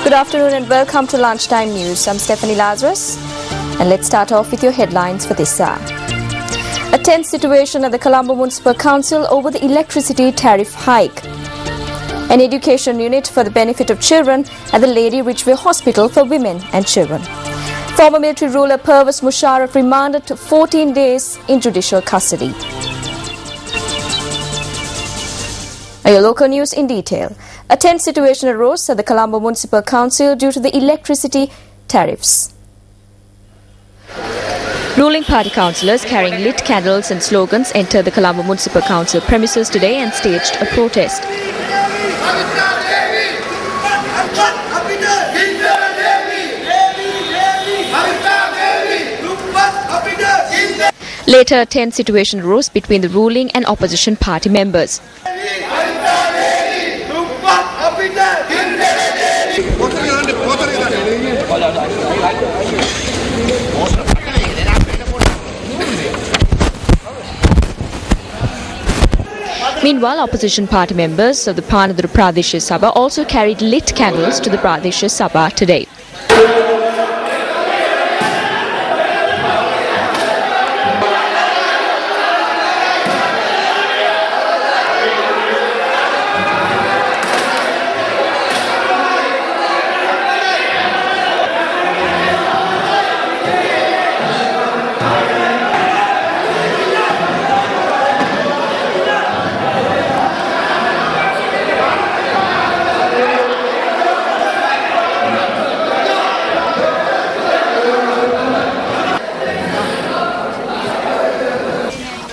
Good afternoon and welcome to Lunchtime News. I'm Stephanie Lazarus and let's start off with your headlines for this hour. A tense situation at the Colombo Municipal Council over the electricity tariff hike. An education unit for the benefit of children at the Lady Ridgeway Hospital for Women and Children. Former military ruler Pervez Musharraf remanded to 14 days in judicial custody. Your local news in detail. A tense situation arose at the Colombo Municipal Council due to the electricity tariffs. Ruling party councillors carrying lit candles and slogans entered the Colombo Municipal Council premises today and staged a protest. Later, a tense situation arose between the ruling and opposition party members. Meanwhile, opposition party members of the Panadura Pradeshiya Sabha also carried lit candles to the Pradeshiya Sabha today.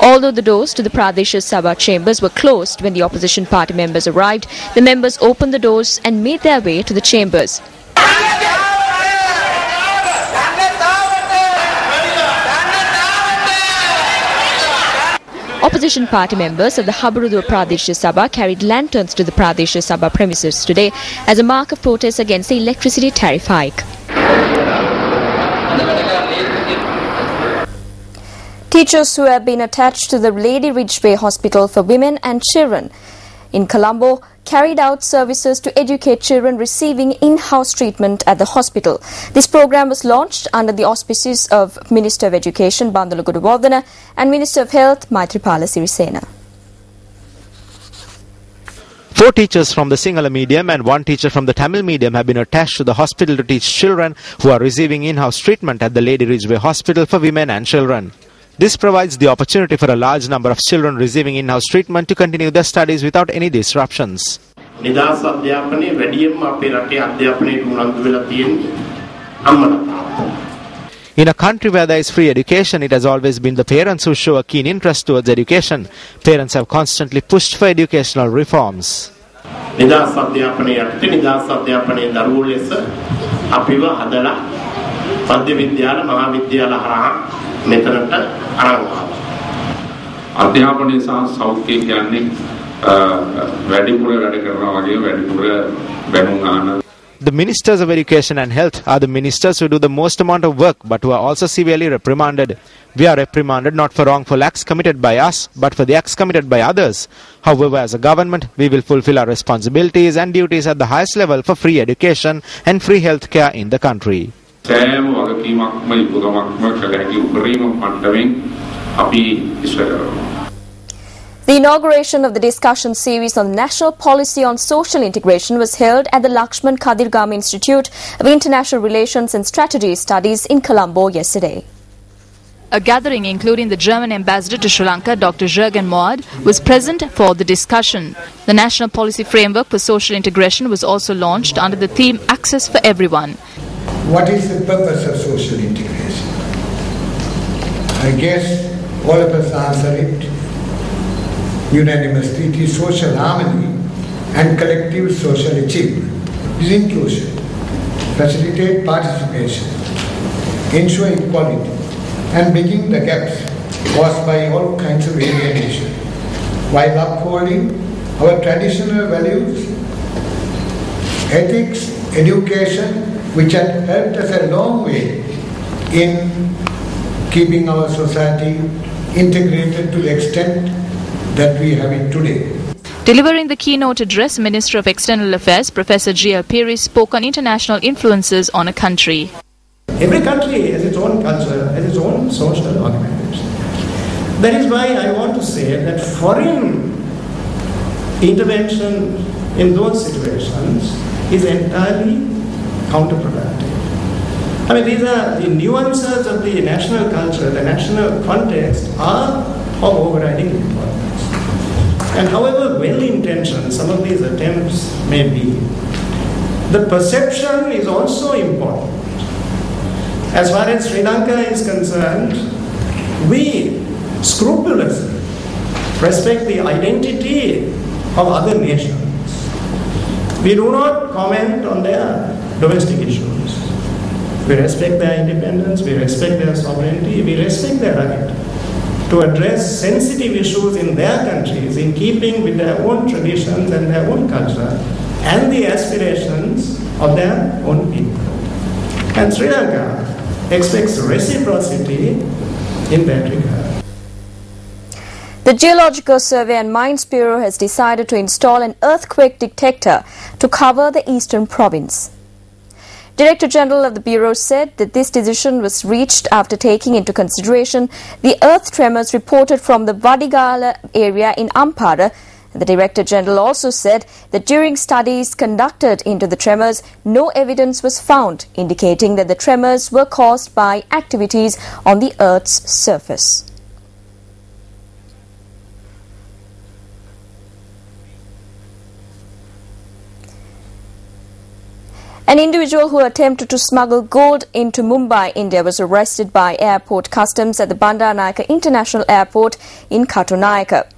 Although the doors to the Pradeshiya Sabha chambers were closed when the opposition party members arrived, the members opened the doors and made their way to the chambers. Opposition party members of the Habarudua Pradeshiya Sabha carried lanterns to the Pradeshiya Sabha premises today as a mark of protest against the electricity tariff hike. Teachers who have been attached to the Lady Ridgeway Hospital for Women and Children in Colombo carried out services to educate children receiving in-house treatment at the hospital. This program was launched under the auspices of Minister of Education Bandula Guduvardhana and Minister of Health Maithripala Sirisena. 4 teachers from the Sinhala medium and 1 teacher from the Tamil medium have been attached to the hospital to teach children who are receiving in-house treatment at the Lady Ridgeway Hospital for Women and Children. This provides the opportunity for a large number of children receiving in-house treatment to continue their studies without any disruptions. In a country where there is free education, it has always been the parents who show a keen interest towards education. Parents have constantly pushed for educational reforms. අධ්‍යාපනයේ සහ සෞඛ්‍යය කියන්නේ වැඩිපුර වැඩ කරනවා වගේ වැඩිපුර බැනුම් අහන. The ministers of education and health are the ministers who do the most amount of work but who are also severely reprimanded. We are reprimanded not for wrongful acts committed by us but for the acts committed by others. However, as a government, we will fulfill our responsibilities and duties at the highest level for free education and free health care in the country. The inauguration of the discussion series on national policy on social integration was held at the Lakshman Kadirgam Institute of International Relations and Strategy Studies in Colombo yesterday. A gathering including the German ambassador to Sri Lanka, Dr. Jürgen Moad, was present for the discussion. The National Policy Framework for Social Integration was also launched under the theme Access for Everyone. What is the purpose of social integration? I guess all of us answer it unanimously. It is social harmony and collective social achievement. It is inclusion, facilitate participation, ensure equality, and bridging the gaps caused by all kinds of alienation, while upholding our traditional values, ethics, education, which had helped us a long way in keeping our society integrated to the extent that we have it today. Delivering the keynote address, Minister of External Affairs Professor G.L. Piri spoke on international influences on a country. Every country has its own culture, has its own social organization. That is why I want to say that foreign intervention in those situations is entirely counterproductive. I mean, these are the nuances of the national culture, the national context are of overriding importance. And however well-intentioned some of these attempts may be, the perception is also important. As far as Sri Lanka is concerned, we scrupulously respect the identity of other nations. We do not comment on their domestic issues. We respect their independence, we respect their sovereignty, we respect their right to address sensitive issues in their countries in keeping with their own traditions and their own culture and the aspirations of their own people. And Sri Lanka expects reciprocity in that regard. The Geological Survey and Mines Bureau has decided to install an earthquake detector to cover the eastern province. Director General of the Bureau said that this decision was reached after taking into consideration the earth tremors reported from the Vadigala area in Ampara. The Director General also said that during studies conducted into the tremors, no evidence was found indicating that the tremors were caused by activities on the Earth's surface. An individual who attempted to smuggle gold into Mumbai, India was arrested by airport customs at the Bandaranaike International Airport in Katunayake.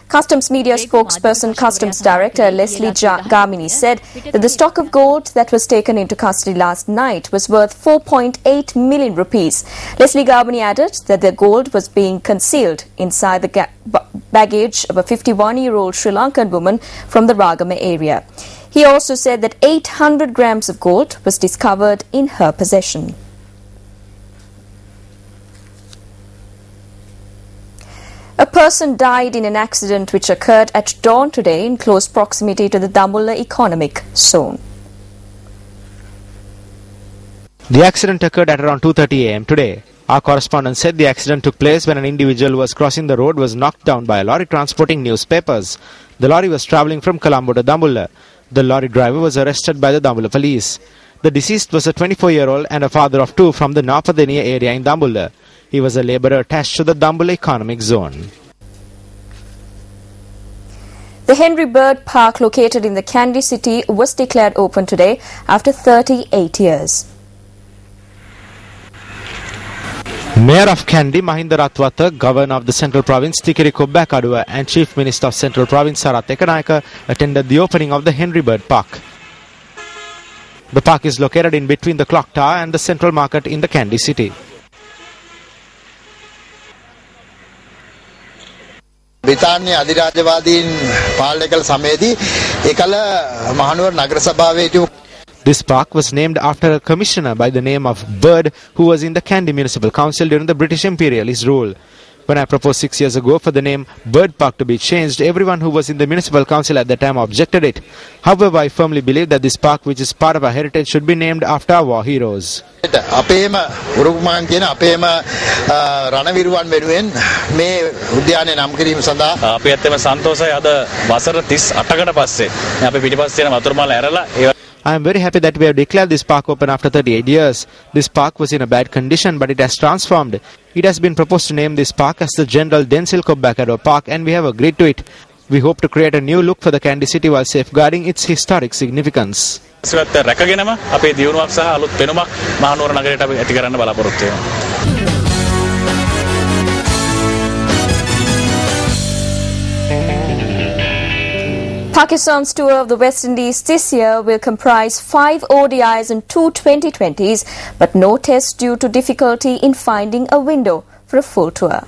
Customs media spokesperson Customs Director Leslie Gamini said that the stock of gold that was taken into custody last night was worth 4.8 million rupees. Leslie Gamini added that the gold was being concealed inside the baggage of a 51-year-old Sri Lankan woman from the Ragama area. He also said that 800 grams of gold was discovered in her possession. A person died in an accident which occurred at dawn today in close proximity to the Dambulla economic zone. The accident occurred at around 2:30 a.m. today. Our correspondent said the accident took place when an individual who was crossing the road was knocked down by a lorry transporting newspapers. The lorry was travelling from Colombo to Dambulla. The lorry driver was arrested by the Dambulla police. The deceased was a 24-year-old and a father of two from the Napadeniya area in Dambulla. He was a labourer attached to the Dambulla economic zone. The Henry Bird Park located in the Kandy city was declared open today after 38 years. Mayor of Kandy, Mahinda Ratwatha, Governor of the Central Province, Tikiri Kobbakaduwa and Chief Minister of Central Province, Sarath Ekanaika, attended the opening of the Henry Bird Park. The park is located in between the Clock Tower and the Central Market in the Kandy city. බ්‍රිතාන්‍ය අධිරාජ්‍යවාදීන් පාලනය කළ සමයේදී ඒකල මහනුවර නගර සභාවේ සිටි This park was named after a commissioner by the name of Bird who was in the Kandy Municipal Council during the British imperialist rule. When I proposed 6 years ago for the name Bird Park to be changed, everyone who was in the Municipal Council at the time objected it. However, I firmly believe that this park, which is part of our heritage, should be named after our war heroes. අපේම උරුමාන් කියන අපේම රණවිරුවන් වෙනුවෙන් මේ උද්‍යානය නම් කිරීම සඳහා අපි ඇත්තම සන්තෝෂයි අද වසර 38කට පස්සේ අපි පිටිපස්සේ තියෙන වතුරුමල ඇරලා I am very happy that we have declared this park open after 38 years. This park was in a bad condition, but it has transformed. It has been proposed to name this park as the General Densil Kobbakaduwa Park, and we have agreed to it. We hope to create a new look for the Kandy city while safeguarding its historic significance. රැකගෙනම අපේ දියුණුවක් සහ අලුත් පෙනුමක් මහනුවර නගරයට අපි ඇති කරන්න බලාපොරොත්තු වෙනවා. Pakistan's tour of the West Indies this year will comprise 5 ODIs and 2 T20s, but no tests due to difficulty in finding a window for a full tour.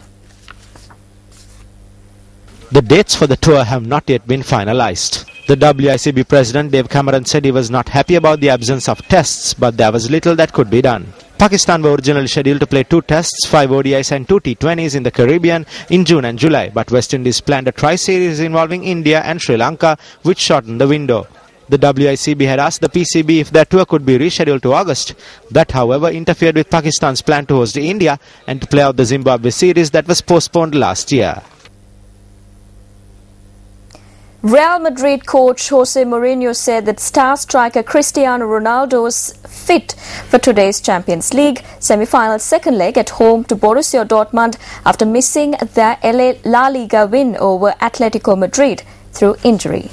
The dates for the tour have not yet been finalized. The WICB president Dave Cameron said he was not happy about the absence of tests, but there was little that could be done. Pakistan were originally scheduled to play 2 tests, 5 ODIs and 2 T20s in the Caribbean in June and July, but West Indies planned a tri-series involving India and Sri Lanka, which shortened the window. The WICB had asked the PCB if their tour could be rescheduled to August. That, however, interfered with Pakistan's plan to host India and to play out the Zimbabwe series that was postponed last year. Real Madrid coach Jose Mourinho said that star striker Cristiano Ronaldo was fit for today's Champions League semi-final second leg at home to Borussia Dortmund after missing their La Liga win over Atletico Madrid through injury.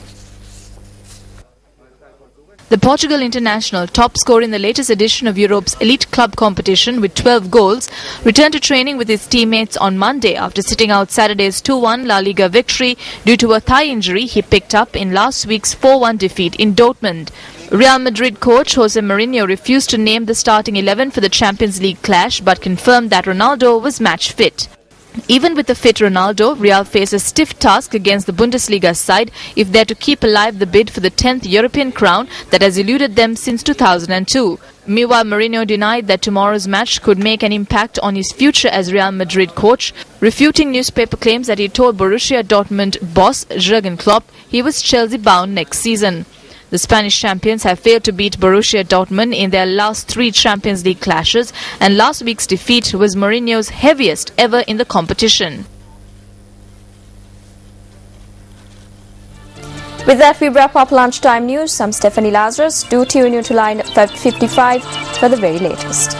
The Portugal international, top scorer in the latest edition of Europe's elite club competition with 12 goals, returned to training with his teammates on Monday after sitting out Saturday's 2-1 La Liga victory due to a thigh injury he picked up in last week's 4-1 defeat in Dortmund. Real Madrid coach Jose Mourinho refused to name the starting 11 for the Champions League clash but confirmed that Ronaldo was match fit. Even with the fit Ronaldo, Real face a stiff task against the Bundesliga side if they are to keep alive the bid for the 10th European crown that has eluded them since 2002. Meanwhile, Mourinho denied that tomorrow's match could make an impact on his future as Real Madrid coach, refuting newspaper claims that he told Borussia Dortmund boss Jurgen Klopp he was Chelsea-bound next season. The Spanish champions have failed to beat Borussia Dortmund in their last 3 Champions League clashes, and last week's defeat was Mourinho's heaviest ever in the competition. With that, we wrap up lunchtime news. I'm Stephanie Lazarus. Do tune in to line 55 for the very latest.